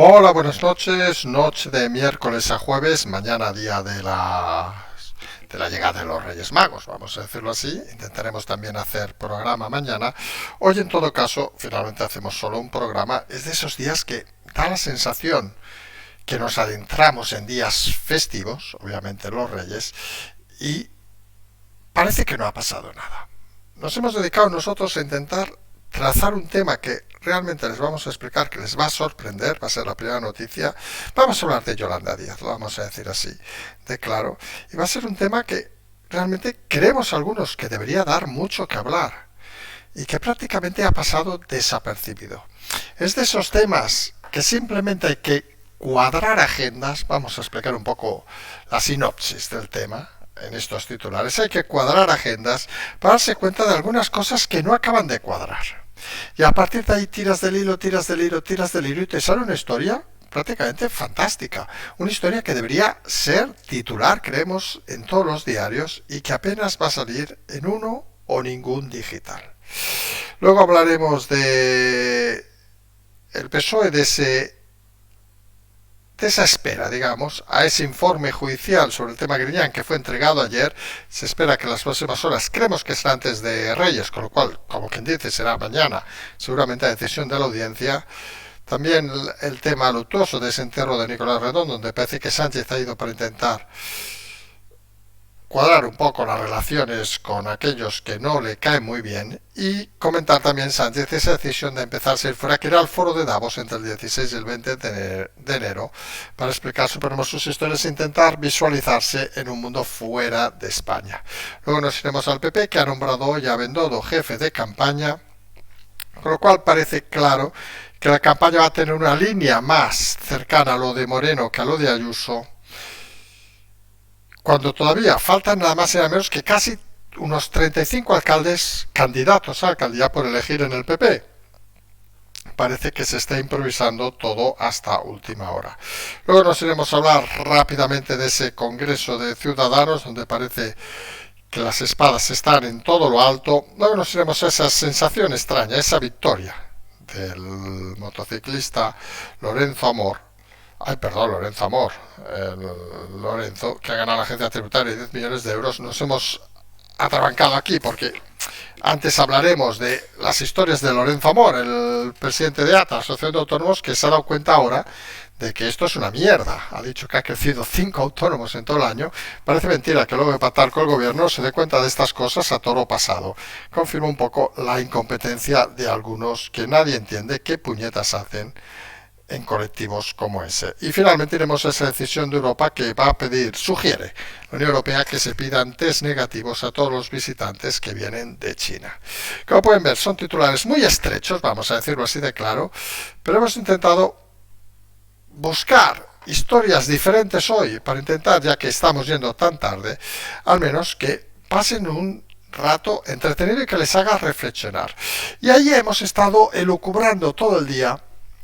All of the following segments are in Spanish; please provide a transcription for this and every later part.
Hola, buenas noches. Noche de miércoles a jueves, mañana día de la llegada de los Reyes Magos, vamos a decirlo así. Intentaremos también hacer programa mañana. Hoy, en todo caso, finalmente hacemos solo un programa. Es de esos días que da la sensación que nos adentramos en días festivos, obviamente los Reyes, y parece que no ha pasado nada. Nos hemos dedicado nosotros a intentar trazar un tema que realmente les vamos a explicar, que les va a sorprender, va a ser la primera noticia. Vamos a hablar de Yolanda Díaz, lo vamos a decir así, de claro, y va a ser un tema que realmente creemos algunos que debería dar mucho que hablar y que prácticamente ha pasado desapercibido. Es de esos temas que simplemente hay que cuadrar agendas. Vamos a explicar un poco la sinopsis del tema en estos titulares. Hay que cuadrar agendas para darse cuenta de algunas cosas que no acaban de cuadrar. Y a partir de ahí tiras del hilo, tiras del hilo, tiras del hilo y te sale una historia prácticamente fantástica. Una historia que debería ser titular, creemos, en todos los diarios y que apenas va a salir en uno o ningún digital. Luego hablaremos de el PSOE, de esa espera, digamos, a ese informe judicial sobre el tema Griñán que fue entregado ayer. Se espera que en las próximas horas, creemos que será antes de Reyes, con lo cual, como quien dice, será mañana, seguramente a decisión de la audiencia. También el tema luctuoso de ese entierro de Nicolás Redondo, donde parece que Sánchez ha ido para intentar cuadrar un poco las relaciones con aquellos que no le caen muy bien, y comentar también Sánchez esa decisión de empezarse a ir fuera, que era el foro de Davos entre el 16 y el 20 de enero, para explicar sus historias e intentar visualizarse en un mundo fuera de España. Luego nos iremos al PP, que ha nombrado hoy a Bendodo jefe de campaña, con lo cual parece claro que la campaña va a tener una línea más cercana a lo de Moreno que a lo de Ayuso, cuando todavía faltan nada más y nada menos que casi unos 35 alcaldes candidatos a alcaldía por elegir en el PP. Parece que se está improvisando todo hasta última hora. Luego nos iremos a hablar rápidamente de ese Congreso de Ciudadanos, donde parece que las espadas están en todo lo alto. Luego nos iremos a esa sensación extraña, esa victoria del motociclista Lorenzo Amor. Ay, perdón, Lorenzo Amor. Lorenzo, que ha ganado la agencia tributaria 10 millones de euros. Nos hemos atrabancado aquí porque antes hablaremos de las historias de Lorenzo Amor, el presidente de ATA, Asociación de Autónomos, que se ha dado cuenta ahora de que esto es una mierda. Ha dicho que ha crecido 5 autónomos en todo el año. Parece mentira que luego de pactar con el gobierno se dé cuenta de estas cosas a toro pasado. Confirma un poco la incompetencia de algunos que nadie entiende qué puñetas hacen en colectivos como ese. Y finalmente iremos a esa decisión de Europa que va a pedir, sugiere la Unión Europea, que se pidan test negativos a todos los visitantes que vienen de China. Como pueden ver, son titulares muy estrechos, vamos a decirlo así de claro, pero hemos intentado buscar historias diferentes hoy para intentar, ya que estamos yendo tan tarde, al menos que pasen un rato entretenido y que les haga reflexionar. Y ahí hemos estado elucubrando todo el día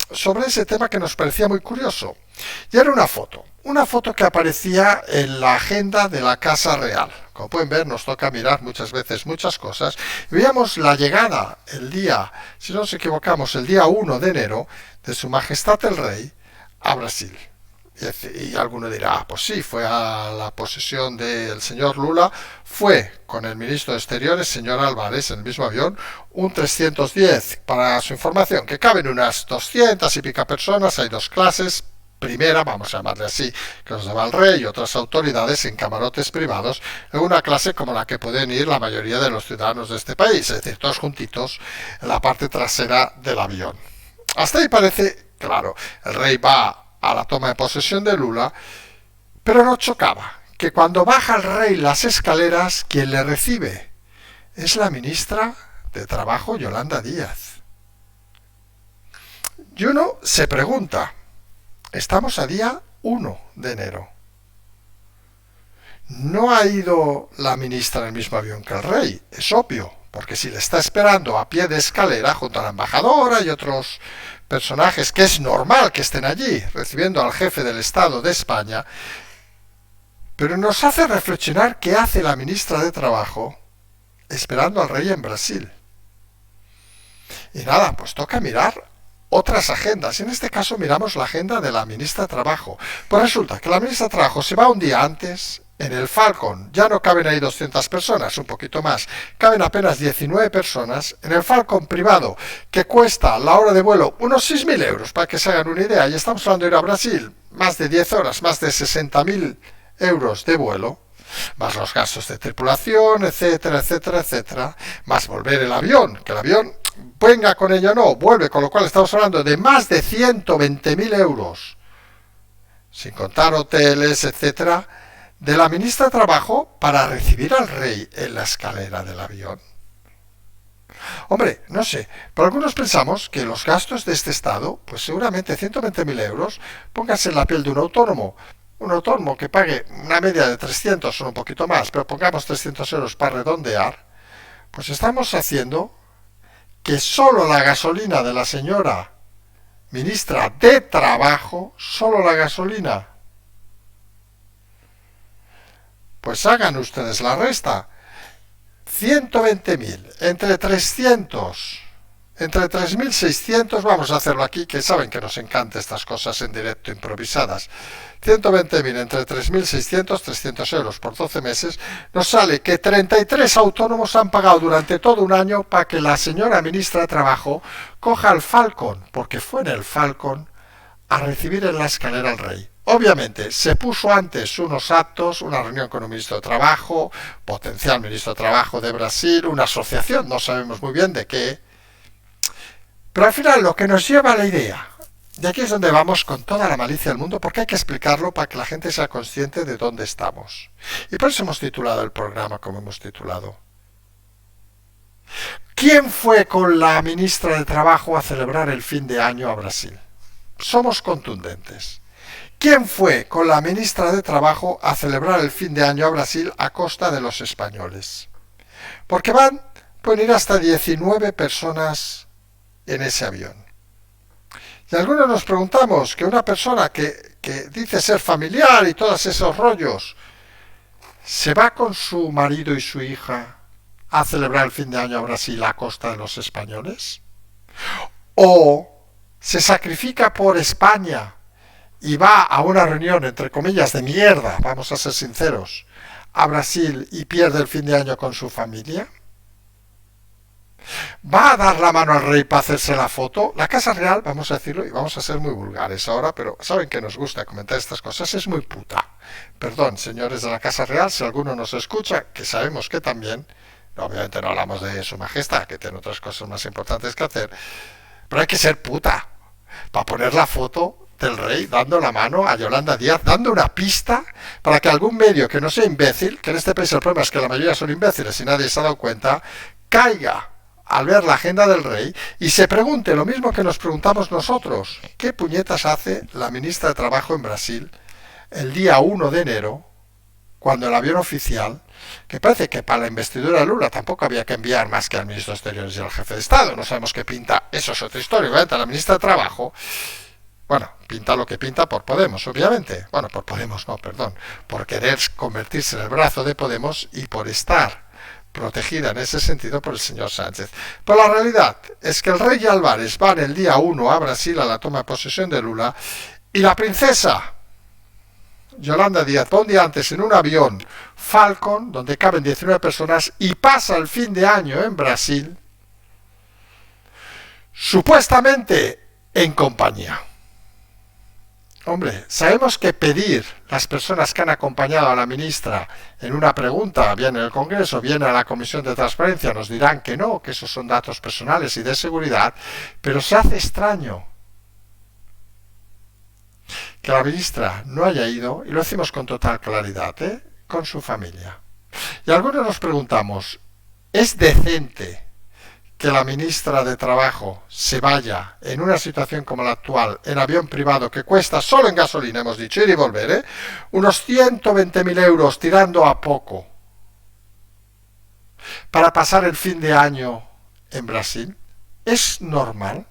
sobre ese tema que nos parecía muy curioso. Y era una foto que aparecía en la agenda de la Casa Real. Como pueden ver, nos toca mirar muchas veces muchas cosas. Y veíamos la llegada el día, si no nos equivocamos, el día 1 de enero, de Su Majestad el Rey a Brasil. Y alguno dirá, pues sí, fue a la posesión del señor Lula, fue con el ministro de Exteriores, señor Álvarez, en el mismo avión, un 310, para su información, que caben unas 200 y pica personas, hay dos clases. Primera, vamos a llamarle así, que nos lleva el rey y otras autoridades en camarotes privados, en una clase como la que pueden ir la mayoría de los ciudadanos de este país, es decir, todos juntitos en la parte trasera del avión. Hasta ahí parece claro. El rey va a la toma de posesión de Lula, pero no chocaba que cuando baja el rey las escaleras, quien le recibe es la ministra de Trabajo, Yolanda Díaz. Y uno se pregunta, estamos a día 1 de enero. ¿No ha ido la ministra en el mismo avión que el rey? Es obvio, porque si le está esperando a pie de escalera junto a la embajadora y otros personajes, que es normal que estén allí recibiendo al jefe del Estado de España, pero nos hace reflexionar qué hace la ministra de Trabajo esperando al rey en Brasil. Y nada, pues toca mirar otras agendas. Y en este caso miramos la agenda de la ministra de Trabajo. Pues resulta que la ministra de Trabajo se va un día antes. En el Falcon ya no caben ahí 200 personas, un poquito más, caben apenas 19 personas. En el Falcon privado, que cuesta la hora de vuelo unos 6.000 euros, para que se hagan una idea, y estamos hablando de ir a Brasil, más de 10 horas, más de 60.000 euros de vuelo, más los gastos de tripulación, etcétera, etcétera, etcétera, más volver el avión, que el avión, venga con ello o no, vuelve, con lo cual estamos hablando de más de 120.000 euros, sin contar hoteles, etcétera, de la ministra de Trabajo para recibir al rey en la escalera del avión. Hombre, no sé, pero algunos pensamos que los gastos de este Estado, pues seguramente 120.000 euros, póngase en la piel de un autónomo que pague una media de 300 o un poquito más, pero pongamos 300 euros para redondear, pues estamos haciendo que solo la gasolina de la señora ministra de Trabajo, solo la gasolina, pues hagan ustedes la resta. 120.000 entre 300, entre 3.600, vamos a hacerlo aquí, que saben que nos encantan estas cosas en directo improvisadas. 120.000 entre 3.600, 300 euros por 12 meses, nos sale que 33 autónomos han pagado durante todo un año para que la señora ministra de Trabajo coja el Falcon, porque fue en el Falcon a recibir en la escalera al rey. Obviamente, se puso antes unos actos, una reunión con un ministro de Trabajo, potencial ministro de Trabajo de Brasil, una asociación, no sabemos muy bien de qué. Pero al final lo que nos lleva a la idea, de aquí es donde vamos con toda la malicia del mundo, porque hay que explicarlo para que la gente sea consciente de dónde estamos. Y por eso hemos titulado el programa como hemos titulado. ¿Quién fue con la ministra de Trabajo a celebrar el fin de año a Brasil? Somos contundentes. ¿Quién fue con la ministra de Trabajo a celebrar el fin de año a Brasil a costa de los españoles? Porque pueden ir hasta 19 personas en ese avión. Y algunos nos preguntamos que una persona que dice ser familiar y todos esos rollos, ¿se va con su marido y su hija a celebrar el fin de año a Brasil a costa de los españoles? ¿O se sacrifica por España y va a una reunión, entre comillas, de mierda, vamos a ser sinceros, a Brasil y pierde el fin de año con su familia? ¿Va a dar la mano al rey para hacerse la foto? La Casa Real, vamos a decirlo, y vamos a ser muy vulgares ahora, pero saben que nos gusta comentar estas cosas, es muy puta. Perdón, señores de la Casa Real, si alguno nos escucha, que sabemos que también, obviamente no hablamos de su majestad, que tiene otras cosas más importantes que hacer, pero hay que ser puta para poner la foto del rey dando la mano a Yolanda Díaz, dando una pista para que algún medio que no sea imbécil, que en este país el problema es que la mayoría son imbéciles y nadie se ha dado cuenta, caiga al ver la agenda del rey y se pregunte lo mismo que nos preguntamos nosotros: ¿qué puñetas hace la ministra de Trabajo en Brasil el día 1 de enero, cuando el avión oficial, que parece que para la investidura de Lula tampoco había que enviar más que al ministro de Exteriores y al jefe de Estado, no sabemos qué pinta, eso es otra historia, obviamente, la ministra de Trabajo, bueno, pinta lo que pinta por Podemos, obviamente, bueno, por Podemos no, perdón, por querer convertirse en el brazo de Podemos y por estar protegida en ese sentido por el señor Sánchez. Pero la realidad es que el rey Álvarez va el día 1 a Brasil a la toma de posesión de Lula y la princesa Yolanda Díaz va un día antes en un avión Falcon, donde caben 19 personas, y pasa el fin de año en Brasil, supuestamente en compañía. Hombre, sabemos que pedir las personas que han acompañado a la ministra en una pregunta, bien en el Congreso, bien a la Comisión de Transparencia, nos dirán que no, que esos son datos personales y de seguridad, pero se hace extraño que la ministra no haya ido, y lo decimos con total claridad, con su familia. Y algunos nos preguntamos, ¿es decente que la ministra de Trabajo se vaya en una situación como la actual en avión privado que cuesta solo en gasolina, hemos dicho, ir y volver, unos 120.000 euros tirando a poco para pasar el fin de año en Brasil? ¿Es normal?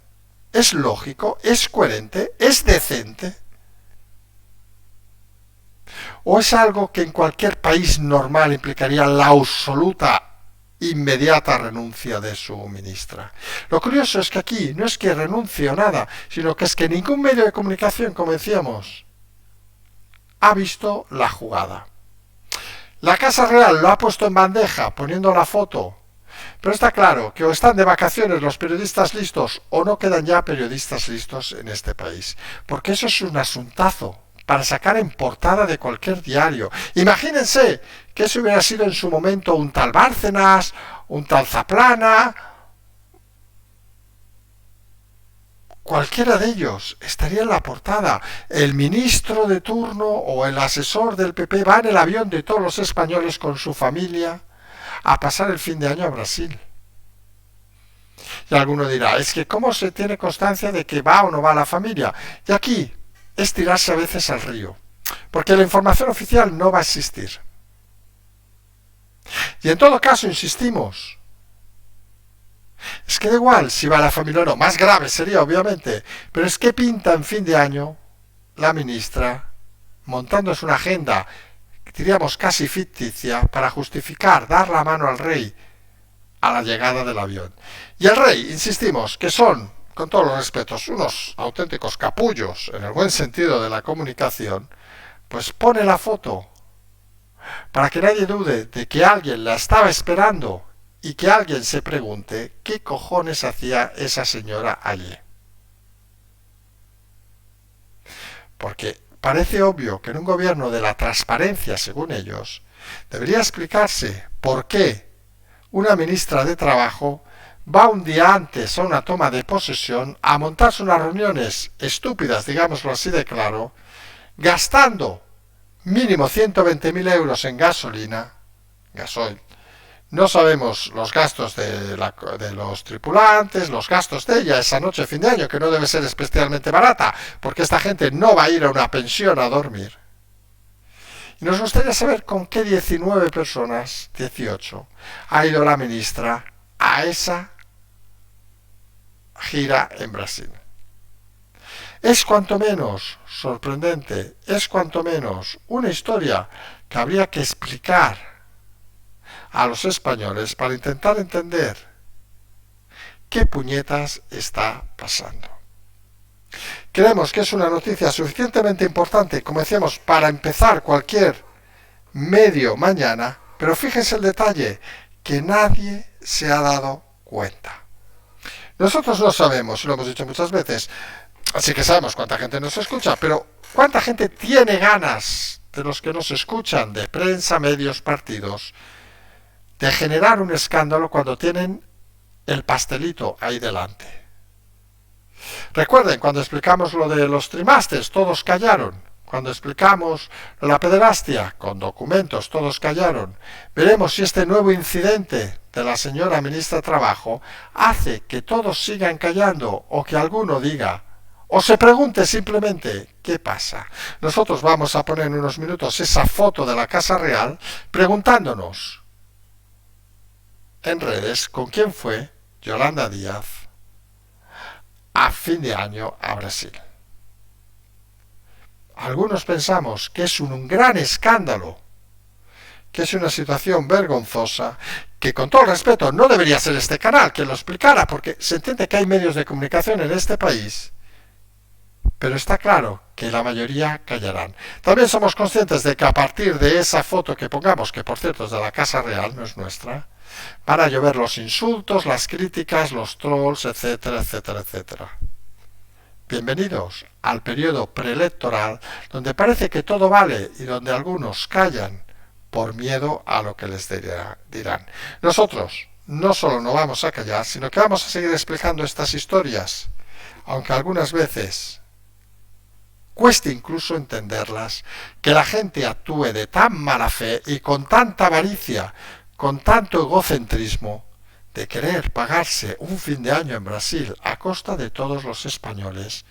¿Es lógico? ¿Es coherente? ¿Es decente? ¿O es algo que en cualquier país normal implicaría la absoluta inmediata renuncia de su ministra. Lo curioso es que aquí no es que renuncie o nada, sino que es que ningún medio de comunicación, como decíamos, ha visto la jugada. La Casa Real lo ha puesto en bandeja, poniendo la foto. Pero está claro que o están de vacaciones los periodistas listos o no quedan ya periodistas listos en este país. Porque eso es un asuntazo para sacar en portada de cualquier diario. Imagínense que eso hubiera sido en su momento un tal Bárcenas, un tal Zaplana. Cualquiera de ellos estaría en la portada. El ministro de turno o el asesor del PP va en el avión de todos los españoles con su familia a pasar el fin de año a Brasil. Y alguno dirá, es que ¿cómo se tiene constancia de que va o no va la familia? Y aquí es tirarse a veces al río, porque la información oficial no va a existir. Y en todo caso, insistimos, es que da igual si va la familia o no, más grave sería obviamente, pero es que pinta en fin de año la ministra montándose una agenda, diríamos casi ficticia, para justificar dar la mano al rey a la llegada del avión. Y el rey, insistimos, que son, con todos los respetos, unos auténticos capullos, en el buen sentido de la comunicación, pues pone la foto para que nadie dude de que alguien la estaba esperando y que alguien se pregunte qué cojones hacía esa señora allí. Porque parece obvio que en un gobierno de la transparencia, según ellos, debería explicarse por qué una ministra de Trabajo va un día antes a una toma de posesión a montarse unas reuniones estúpidas, digámoslo así de claro, gastando mínimo 120.000 euros en gasolina, gasoil. No sabemos los gastos de los tripulantes, los gastos de ella esa noche de fin de año, que no debe ser especialmente barata, porque esta gente no va a ir a una pensión a dormir. Y nos gustaría saber con qué 19 personas, 18, ha ido la ministra a esa gira en Brasil. Es cuanto menos sorprendente, es cuanto menos una historia que habría que explicar a los españoles para intentar entender qué puñetas está pasando. Creemos que es una noticia suficientemente importante, como decíamos, para empezar cualquier medio mañana, pero fíjense el detalle, que nadie se ha dado cuenta. Nosotros no sabemos, y lo hemos dicho muchas veces, así que sabemos cuánta gente nos escucha, pero cuánta gente tiene ganas de los que nos escuchan, de prensa, medios, partidos, de generar un escándalo cuando tienen el pastelito ahí delante. Recuerden, cuando explicamos lo de los trimasters, todos callaron. Cuando explicamos la pederastia, con documentos, todos callaron. Veremos si este nuevo incidente de la señora ministra de Trabajo hace que todos sigan callando o que alguno diga o se pregunte simplemente qué pasa. Nosotros vamos a poner en unos minutos esa foto de la Casa Real preguntándonos en redes con quién fue Yolanda Díaz a fin de año a Brasil. Algunos pensamos que es un gran escándalo, que es una situación vergonzosa, que con todo el respeto no debería ser este canal quien lo explicara, porque se entiende que hay medios de comunicación en este país, pero está claro que la mayoría callarán. También somos conscientes de que a partir de esa foto que pongamos, que por cierto es de la Casa Real, no es nuestra, van a llover los insultos, las críticas, los trolls, etcétera, etcétera, etcétera. Bienvenidos al periodo preelectoral, donde parece que todo vale y donde algunos callan por miedo a lo que les dirán. Nosotros no solo no vamos a callar, sino que vamos a seguir explicando estas historias, aunque algunas veces cueste incluso entenderlas, que la gente actúe de tan mala fe y con tanta avaricia, con tanto egocentrismo, de querer pagarse un fin de año en Brasil a costa de todos los españoles,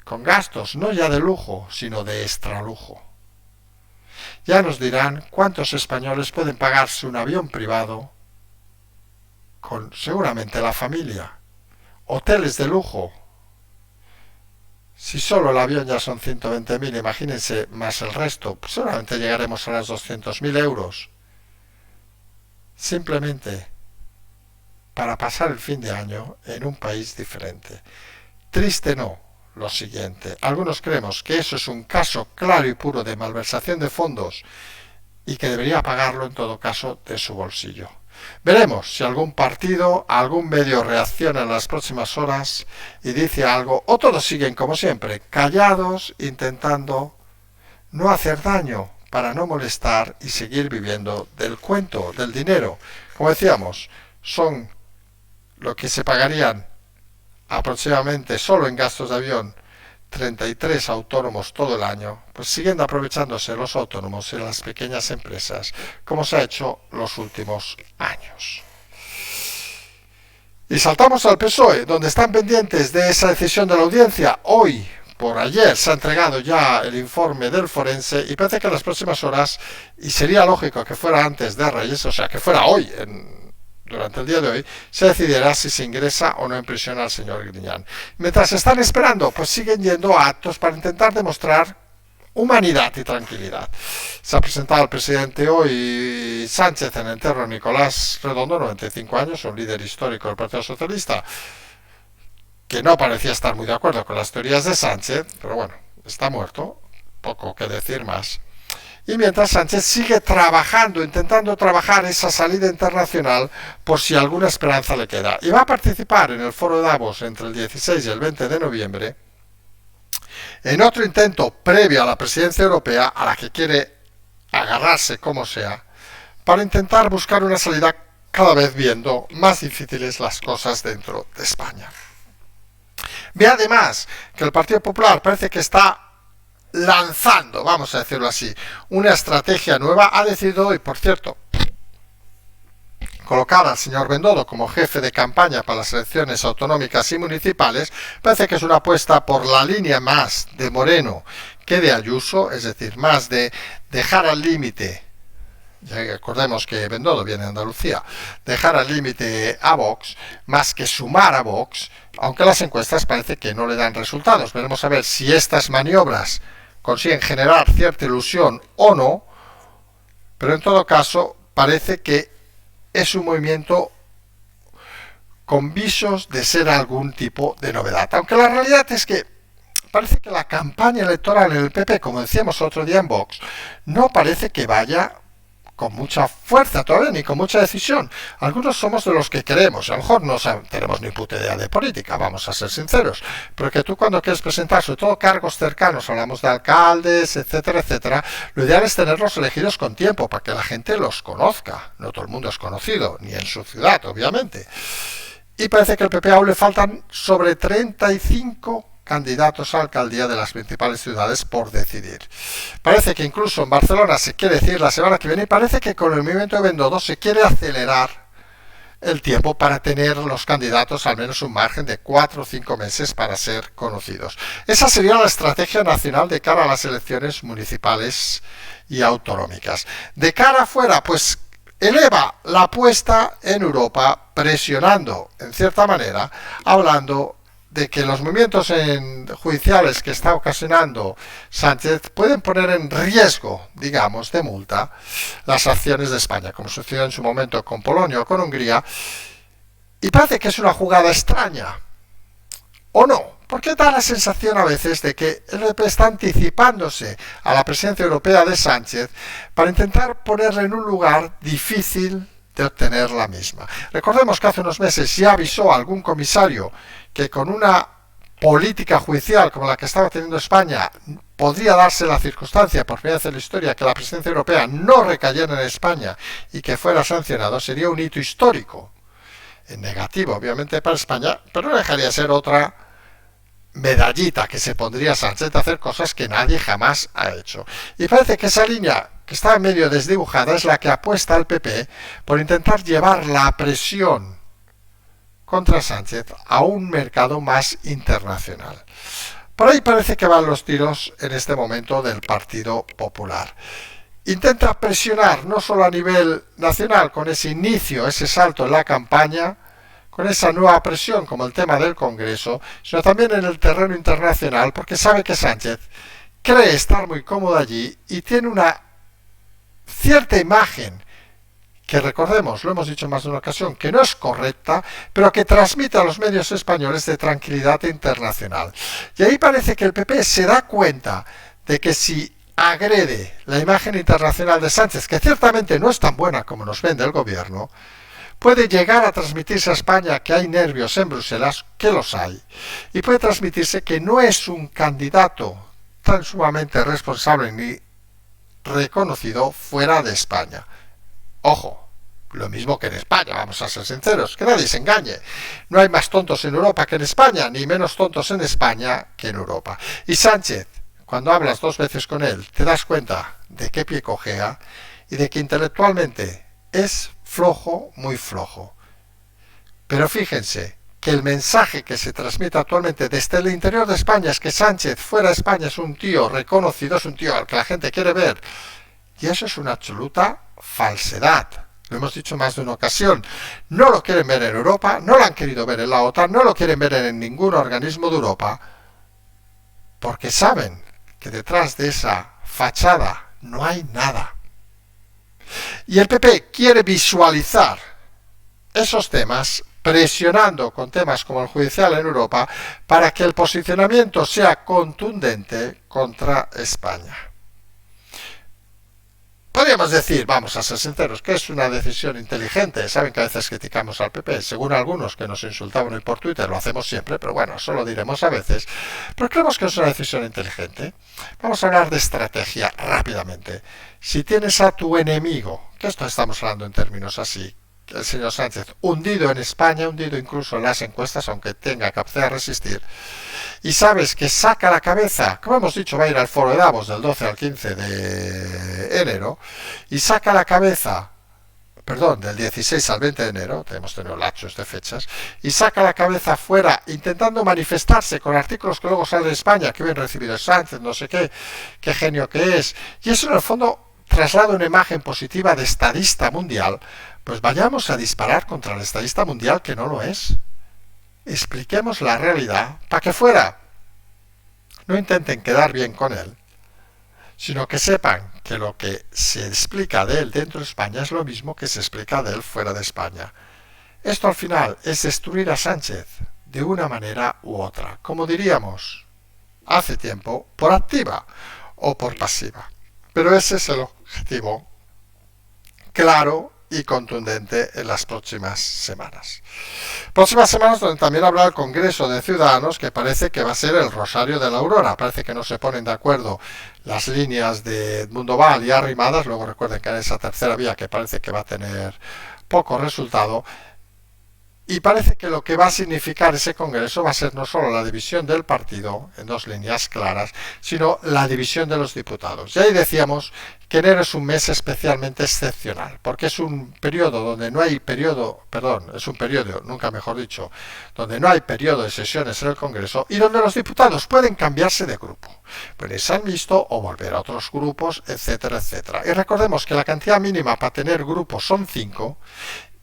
con gastos no ya de lujo, sino de extralujo. Ya nos dirán cuántos españoles pueden pagarse un avión privado con seguramente la familia, hoteles de lujo. Si solo el avión ya son 120.000, imagínense más el resto, pues seguramente llegaremos a los 200.000 euros. Simplemente para pasar el fin de año en un país diferente. Triste no, lo siguiente. Algunos creemos que eso es un caso claro y puro de malversación de fondos y que debería pagarlo en todo caso de su bolsillo. Veremos si algún partido, algún medio reacciona en las próximas horas y dice algo, o todos siguen como siempre, callados, intentando no hacer daño para no molestar y seguir viviendo del cuento, del dinero. Como decíamos, son lo que se pagarían aproximadamente solo en gastos de avión 33 autónomos todo el año, pues siguen aprovechándose los autónomos en las pequeñas empresas, como se ha hecho los últimos años. Y saltamos al PSOE, donde están pendientes de esa decisión de la audiencia. Hoy, por ayer, se ha entregado ya el informe del forense y parece que en las próximas horas, y sería lógico que fuera antes de Reyes, o sea, que fuera hoy, durante el día de hoy, se decidirá si se ingresa o no en prisión al señor Griñán. Mientras están esperando, pues siguen yendo a actos para intentar demostrar humanidad y tranquilidad. Se ha presentado el presidente hoy Sánchez en el entierro de Nicolás Redondo, 95 años, un líder histórico del Partido Socialista, que no parecía estar muy de acuerdo con las teorías de Sánchez, pero bueno, está muerto, poco que decir más. Y mientras Sánchez sigue trabajando, intentando trabajar esa salida internacional por si alguna esperanza le queda. Y va a participar en el foro de Davos entre el 16 y el 20 de noviembre en otro intento previo a la presidencia europea, a la que quiere agarrarse como sea, para intentar buscar una salida cada vez viendo más difíciles las cosas dentro de España. Ve además que el Partido Popular parece que está lanzando, vamos a decirlo así, una estrategia nueva. Ha decidido hoy, por cierto, colocar al señor Bendodo como jefe de campaña para las elecciones autonómicas y municipales. Parece que es una apuesta por la línea más de Moreno que de Ayuso, es decir, más de dejar al límite, ya que recordemos que Bendodo viene de Andalucía, dejar al límite a Vox, más que sumar a Vox, aunque las encuestas parece que no le dan resultados. Veremos a ver si estas maniobras consiguen generar cierta ilusión o no, pero en todo caso parece que es un movimiento con visos de ser algún tipo de novedad. Aunque la realidad es que parece que la campaña electoral en el PP, como decíamos otro día en Vox, no parece que vaya con mucha fuerza todavía, ni con mucha decisión. Algunos somos de los que creemos, a lo mejor no tenemos ni puta idea de política, vamos a ser sinceros, pero que tú cuando quieres presentar, sobre todo cargos cercanos, hablamos de alcaldes, etcétera, etcétera, lo ideal es tenerlos elegidos con tiempo, para que la gente los conozca. No todo el mundo es conocido, ni en su ciudad, obviamente. Y parece que al PP aún le faltan sobre 35 candidatos a alcaldía de las principales ciudades por decidir. Parece que incluso en Barcelona se quiere decir la semana que viene, y parece que con el movimiento de Bendodo se quiere acelerar el tiempo para tener los candidatos al menos un margen de 4 o 5 meses para ser conocidos. Esa sería la estrategia nacional de cara a las elecciones municipales y autonómicas. De cara afuera, pues eleva la apuesta en Europa, presionando, en cierta manera, hablando de que los movimientos judiciales que está ocasionando Sánchez pueden poner en riesgo, digamos, de multa las acciones de España, como sucedió en su momento con Polonia o con Hungría. Y parece que es una jugada extraña, ¿o no? Porque da la sensación a veces de que el PP está anticipándose a la presidencia europea de Sánchez para intentar ponerle en un lugar difícil de obtener la misma. Recordemos que hace unos meses ya avisó a algún comisario que con una política judicial como la que estaba teniendo España podría darse la circunstancia, por primera vez en la historia, que la presidencia europea no recayera en España y que fuera sancionado. Sería un hito histórico, en negativo obviamente para España, pero no dejaría de ser otra medallita que se pondría Sánchez a hacer cosas que nadie jamás ha hecho. Y parece que esa línea que está medio desdibujada es la que apuesta al PP por intentar llevar la presión contra Sánchez a un mercado más internacional. Por ahí parece que van los tiros en este momento del Partido Popular. Intenta presionar no solo a nivel nacional con ese inicio, ese salto en la campaña, con esa nueva presión como el tema del Congreso, sino también en el terreno internacional, porque sabe que Sánchez cree estar muy cómodo allí y tiene una cierta imagen que recordemos, lo hemos dicho en más de una ocasión, que no es correcta, pero que transmite a los medios españoles de tranquilidad internacional. Y ahí parece que el PP se da cuenta de que si agrede la imagen internacional de Sánchez, que ciertamente no es tan buena como nos vende el gobierno, puede llegar a transmitirse a España que hay nervios en Bruselas, que los hay, y puede transmitirse que no es un candidato tan sumamente responsable ni reconocido fuera de España. Ojo, lo mismo que en España, vamos a ser sinceros, que nadie se engañe. No hay más tontos en Europa que en España, ni menos tontos en España que en Europa. Y Sánchez, cuando hablas dos veces con él, te das cuenta de qué pie cojea y de que intelectualmente es flojo, muy flojo. Pero fíjense que el mensaje que se transmite actualmente desde el interior de España es que Sánchez fuera de España es un tío reconocido, es un tío al que la gente quiere ver. Y eso es una absoluta falsedad. Lo hemos dicho más de una ocasión. No lo quieren ver en Europa, no lo han querido ver en la OTAN, no lo quieren ver en ningún organismo de Europa, porque saben que detrás de esa fachada no hay nada. Y el PP quiere visualizar esos temas presionando con temas como el judicial en Europa para que el posicionamiento sea contundente contra España. Podríamos decir, vamos a ser sinceros, que es una decisión inteligente. Saben que a veces criticamos al PP, según algunos que nos insultaban hoy por Twitter, lo hacemos siempre, pero bueno, eso lo diremos a veces. Pero creemos que es una decisión inteligente. Vamos a hablar de estrategia rápidamente. Si tienes a tu enemigo, que esto estamos hablando en términos así, el señor Sánchez, hundido en España, hundido incluso en las encuestas, aunque tenga capacidad de resistir, y sabes que saca la cabeza, como hemos dicho, va a ir al foro de Davos del 12 al 15 de enero, y saca la cabeza, perdón, del 16 al 20 de enero, hemos tenido lapsos de fechas, y saca la cabeza fuera intentando manifestarse con artículos que luego salen de España, que bien recibido Sánchez, no sé qué genio que es, y eso en el fondo traslada una imagen positiva de estadista mundial. Pues vayamos a disparar contra el estadista mundial que no lo es. Expliquemos la realidad para que fuera. No intenten quedar bien con él, sino que sepan que lo que se explica de él dentro de España es lo mismo que se explica de él fuera de España. Esto al final es destruir a Sánchez de una manera u otra, como diríamos hace tiempo, por activa o por pasiva. Pero ese es el objetivo claro y contundente en las próximas semanas. Próximas semanas donde también habrá el Congreso de Ciudadanos, que parece que va a ser el Rosario de la Aurora. Parece que no se ponen de acuerdo las líneas de Edmundo Val y Arrimadas. Luego recuerden que en esa tercera vía que parece que va a tener poco resultado. Y parece que lo que va a significar ese Congreso va a ser no solo la división del partido en dos líneas claras, sino la división de los diputados. Y ahí decíamos que enero es un mes especialmente excepcional, porque es un periodo donde no hay nunca mejor dicho, donde no hay periodo de sesiones en el Congreso y donde los diputados pueden cambiarse de grupo, ponerse al mixto o volver a otros grupos, etcétera, etcétera. Y recordemos que la cantidad mínima para tener grupos son 5,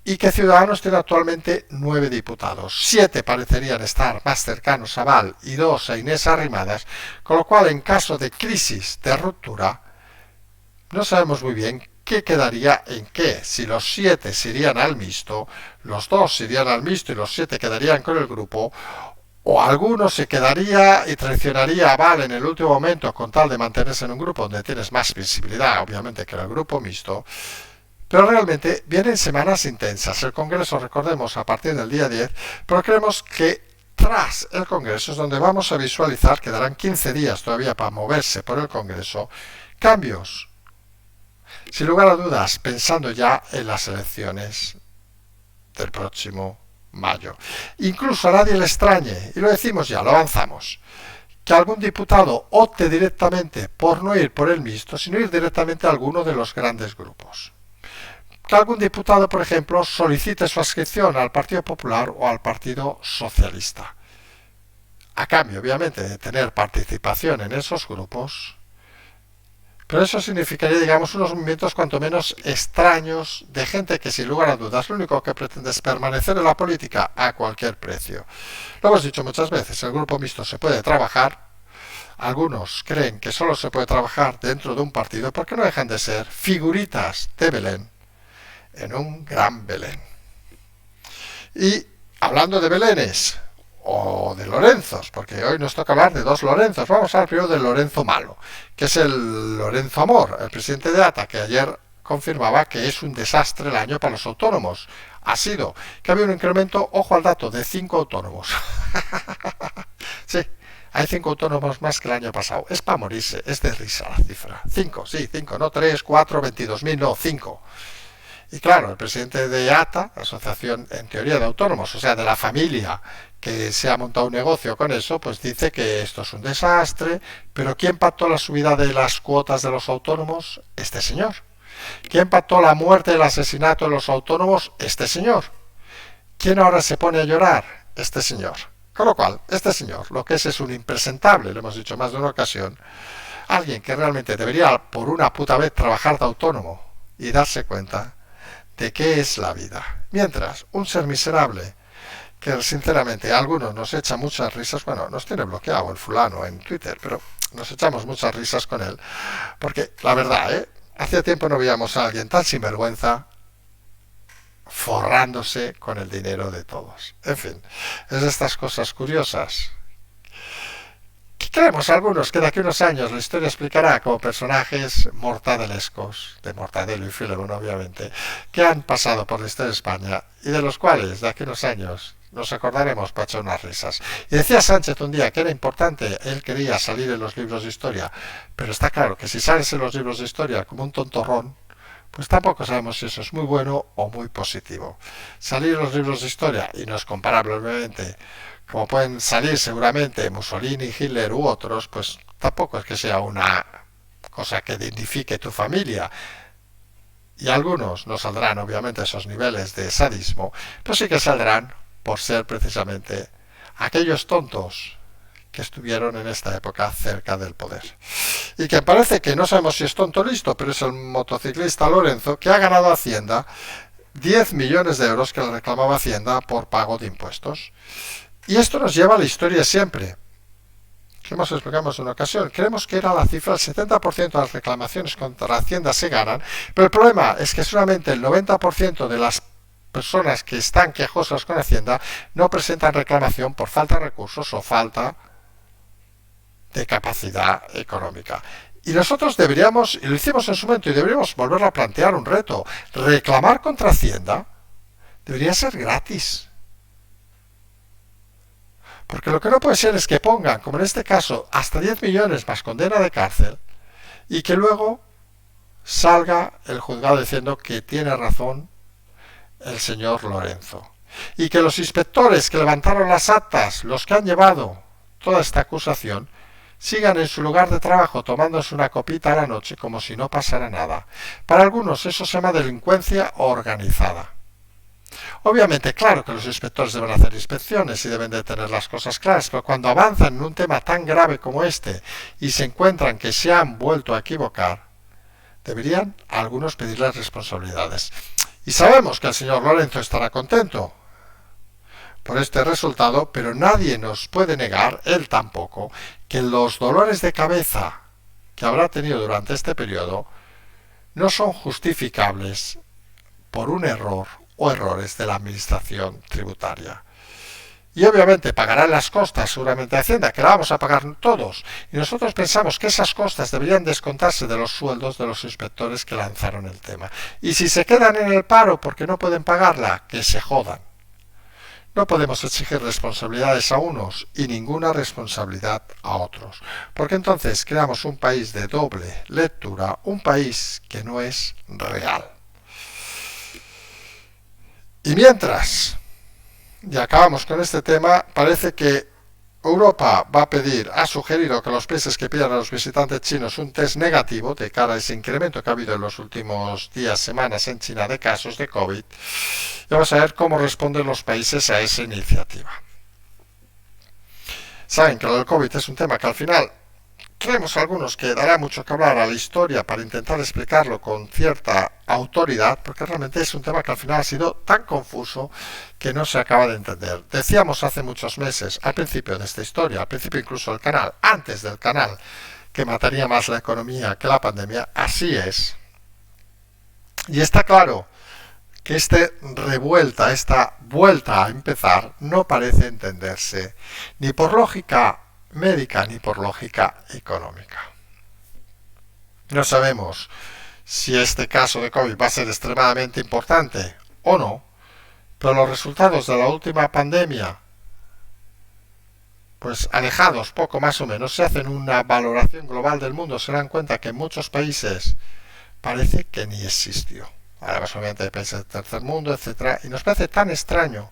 y que Ciudadanos tiene actualmente 9 diputados. 7 parecerían estar más cercanos a Val y 2 a Inés Arrimadas, con lo cual en caso de crisis, de ruptura, no sabemos muy bien qué quedaría en qué. Si los 7 se irían al mixto, los 2 se irían al mixto y los 7 quedarían con el grupo, o alguno se quedaría y traicionaría a Val en el último momento con tal de mantenerse en un grupo donde tienes más visibilidad, obviamente, que en el grupo mixto. Pero realmente vienen semanas intensas. El Congreso, recordemos, a partir del día 10, pero creemos que tras el Congreso es donde vamos a visualizar, quedarán 15 días todavía para moverse por el Congreso, cambios. Sin lugar a dudas, pensando ya en las elecciones del próximo mayo. Incluso a nadie le extrañe, y lo decimos ya, lo avanzamos, que algún diputado opte directamente por no ir por el mixto, sino ir directamente a alguno de los grandes grupos. Que algún diputado, por ejemplo, solicite su adscripción al Partido Popular o al Partido Socialista. A cambio, obviamente, de tener participación en esos grupos. Pero eso significaría, digamos, unos movimientos cuanto menos extraños de gente que, sin lugar a dudas, lo único que pretende es permanecer en la política a cualquier precio. Lo hemos dicho muchas veces, el grupo mixto se puede trabajar. Algunos creen que solo se puede trabajar dentro de un partido porque no dejan de ser figuritas de Belén en un gran Belén. Y hablando de Belenes o de Lorenzos, porque hoy nos toca hablar de dos Lorenzos, vamos a hablar primero del Lorenzo malo, que es el Lorenzo Amor, el presidente de ATA, que ayer confirmaba que es un desastre el año para los autónomos. Ha sido que había un incremento, ojo al dato, de 5 autónomos. Sí, hay 5 autónomos más que el año pasado. Es para morirse, es de risa la cifra. 5, sí, 5, no 3, 4, 22.000, no, 5. Y claro, el presidente de ATA, Asociación en Teoría de Autónomos, o sea, de la familia que se ha montado un negocio con eso, pues dice que esto es un desastre, pero ¿quién pactó la subida de las cuotas de los autónomos? Este señor. ¿Quién pactó la muerte, el asesinato de los autónomos? Este señor. ¿Quién ahora se pone a llorar? Este señor. Con lo cual, este señor, lo que es un impresentable, lo hemos dicho más de una ocasión, alguien que realmente debería por una puta vez trabajar de autónomo y darse cuenta de qué es la vida. Mientras, un ser miserable que sinceramente a algunos nos echa muchas risas, bueno, nos tiene bloqueado el fulano en Twitter, pero nos echamos muchas risas con él, porque la verdad, hacía tiempo no veíamos a alguien tan sinvergüenza forrándose con el dinero de todos. En fin, es de estas cosas curiosas. Creemos algunos que de aquí a unos años la historia explicará como personajes mortadelescos, de Mortadelo y Filemón obviamente, que han pasado por la historia de España y de los cuales de aquí a unos años nos acordaremos para echar unas risas. Y decía Sánchez un día que era importante, él quería salir en los libros de historia, pero está claro que si sales en los libros de historia como un tontorrón, pues tampoco sabemos si eso es muy bueno o muy positivo. Salir en los libros de historia, y no es comparable obviamente, como pueden salir seguramente Mussolini, Hitler u otros, pues tampoco es que sea una cosa que dignifique tu familia. Y algunos no saldrán obviamente a esos niveles de sadismo, pero sí que saldrán por ser precisamente aquellos tontos que estuvieron en esta época cerca del poder. Y que parece que no sabemos si es tonto o listo, pero es el motociclista Lorenzo que ha ganado a Hacienda 10 millones de euros que le reclamaba Hacienda por pago de impuestos. Y esto nos lleva a la historia siempre, que hemos explicado en una ocasión. Creemos que era la cifra, el 70% de las reclamaciones contra Hacienda se ganan, pero el problema es que solamente el 90% de las personas que están quejosas con Hacienda no presentan reclamación por falta de recursos o falta de capacidad económica. Y nosotros deberíamos, y lo hicimos en su momento, y deberíamos volverlo a plantear un reto. Reclamar contra Hacienda debería ser gratis. Porque lo que no puede ser es que pongan, como en este caso, hasta 10 millones más condena de cárcel y que luego salga el juzgado diciendo que tiene razón el señor Lorenzo. Y que los inspectores que levantaron las actas, los que han llevado toda esta acusación, sigan en su lugar de trabajo tomándose una copita a la noche como si no pasara nada. Para algunos eso se llama delincuencia organizada. Obviamente, claro que los inspectores deben hacer inspecciones y deben de tener las cosas claras, pero cuando avanzan en un tema tan grave como este y se encuentran que se han vuelto a equivocar, deberían algunos pedirles responsabilidades. Y sabemos que el señor Lorenzo estará contento por este resultado, pero nadie nos puede negar, él tampoco, que los dolores de cabeza que habrá tenido durante este periodo no son justificables por un error o errores de la administración tributaria. Y obviamente pagarán las costas seguramente de Hacienda, que la vamos a pagar todos. Y nosotros pensamos que esas costas deberían descontarse de los sueldos de los inspectores que lanzaron el tema. Y si se quedan en el paro porque no pueden pagarla, que se jodan. No podemos exigir responsabilidades a unos y ninguna responsabilidad a otros, porque entonces creamos un país de doble lectura, un país que no es real. Y mientras, y acabamos con este tema, parece que Europa va a pedir, ha sugerido que los países que pidan a los visitantes chinos un test negativo de cara a ese incremento que ha habido en los últimos días, semanas en China de casos de COVID. Y vamos a ver cómo responden los países a esa iniciativa. Saben que lo del COVID es un tema que al final creemos algunos que dará mucho que hablar a la historia para intentar explicarlo con cierta autoridad, porque realmente es un tema que al final ha sido tan confuso que no se acaba de entender. Decíamos hace muchos meses, al principio de esta historia, al principio incluso del canal, antes del canal, que mataría más la economía que la pandemia. Así es. Y está claro que esta vuelta a empezar no parece entenderse ni por lógica médica ni por lógica económica. No sabemos si este caso de COVID va a ser extremadamente importante o no, pero los resultados de la última pandemia, pues alejados poco más o menos, se hacen una valoración global del mundo, se dan cuenta que en muchos países parece que ni existió. Ahora más obviamente hay países del tercer mundo, etcétera, y nos parece tan extraño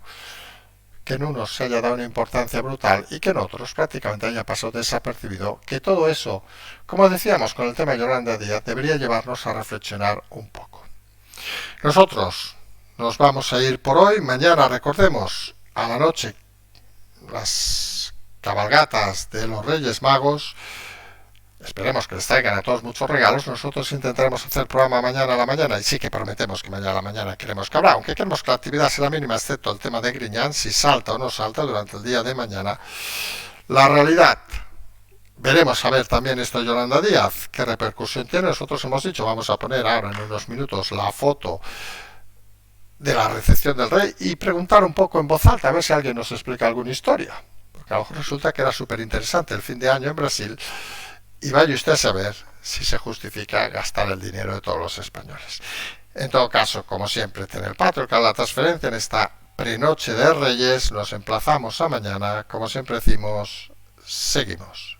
que en unos se haya dado una importancia brutal y que en otros prácticamente haya pasado desapercibido, que todo eso, como decíamos con el tema de Yolanda Díaz, debería llevarnos a reflexionar un poco. Nosotros nos vamos a ir por hoy. Mañana, recordemos, a la noche, las cabalgatas de los Reyes Magos. Esperemos que les traigan a todos muchos regalos. Nosotros intentaremos hacer el programa mañana a la mañana y sí que prometemos que mañana a la mañana queremos que habrá, aunque queremos que la actividad sea la mínima, excepto el tema de Griñán, si salta o no salta durante el día de mañana. La realidad, veremos a ver también esto de Yolanda Díaz, qué repercusión tiene. Nosotros hemos dicho, vamos a poner ahora en unos minutos la foto de la recepción del rey y preguntar un poco en voz alta a ver si alguien nos explica alguna historia, porque a lo mejor resulta que era súper interesante el fin de año en Brasil. Y vaya usted a saber si se justifica gastar el dinero de todos los españoles. En todo caso, como siempre, tener el patrón, la transferencia en esta prenoche de Reyes. Nos emplazamos a mañana. Como siempre decimos, seguimos.